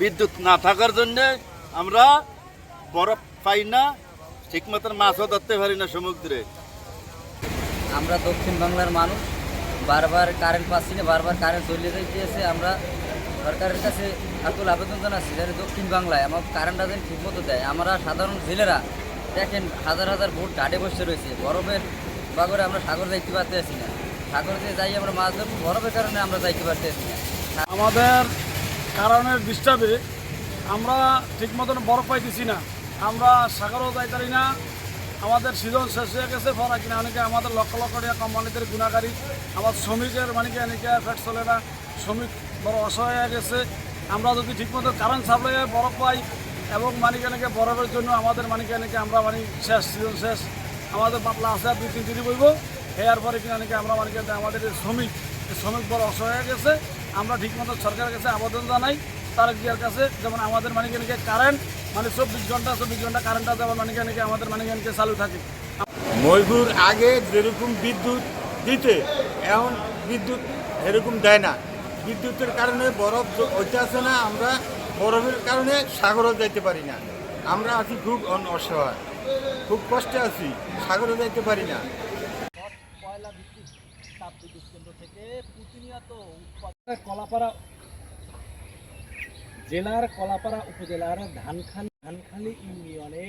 বিদ্যুৎ না থাকার জন্য আমরা বরফ পাই না, ঠিক মতন মাছও ধরতে পারি না সমুদ্রে। আমরা দক্ষিণ বাংলার মানুষ, বারবার কারেন্ট পাচ্ছি না, বারবার কারেন্ট চলে যাইতেছে। আমরা সরকারের কাছে আকুল আবেদন জানাচ্ছি যাতে দক্ষিণ বাংলায় আমার কারেন্টটা যেন ঠিক মতো দেয়। আমরা সাধারণ জেলেরা দেখেন হাজার হাজার ভোট ঘাটে বসে রয়েছে, বরফের বাগরে আমরা সাগর যাইতে পারতেছি না। সাগর দিয়ে যাই আমরা মাছ ধরবো, বরফের কারণে আমরা যাইতে পারতেছি না। আমাদের কারণের ডিস্টার্বে আমরা ঠিক মতন বরফ পাইতেছি না, আমরা সাগরও যাইতে পারি না। আমাদের সিজন শেষ হয়ে গেছে, পড়া কিনা অনেকে আমাদের লক্ষ লক্ষ টাকা কোম্পানিদের গুণাগারী, আমার শ্রমিকের মানে এনেকে ফ্যাট চলে না, শ্রমিক বড় অসহায় হয়ে গেছে। আমরা যদি ঠিকমতো কারেন্ট সাপ্লাই বরফ পাই এবং মানিকানিকে বরফের জন্য আমাদের মানিকানিকে আমরা শেষ সিজন শেষ, আমাদের পাতলা আছে আর 2-3 দিনই বইব। এর পরে কিনা নাকি আমরা মানিকানিকে আমাদের শ্রমিক বড় অসহায় হয়ে গেছে। আমরা ঠিকমতো সরকারের কাছে আবেদন জানাই, তার গিয়ার কাছে যেমন আমাদের মানিকানিকে কারেন্ট 24 ঘন্টা কারেন্টটা যেমন মানিকানিকে আমাদের মানিকানিকে চালু থাকে। মজদুর আগে যেরকম বিদ্যুৎ দিতে এখন বিদ্যুৎ এরকম দেয় না। বিদ্যুতের কারণে বরফ হইতে আসে না, আমরা বরফের কারণে সাগরও যাইতে পারি না। আমরা আছি খুব অসহায়, খুব কষ্টে আছি, সাগরে যাইতে পারি না। কয়লা ভিত্তিক তাপবিদ্যুৎ কেন্দ্র থেকে প্রতিনিয়ত কলাপাড়া জেলার কলাপাড়া উপজেলার ধানখালী ইউনিয়নে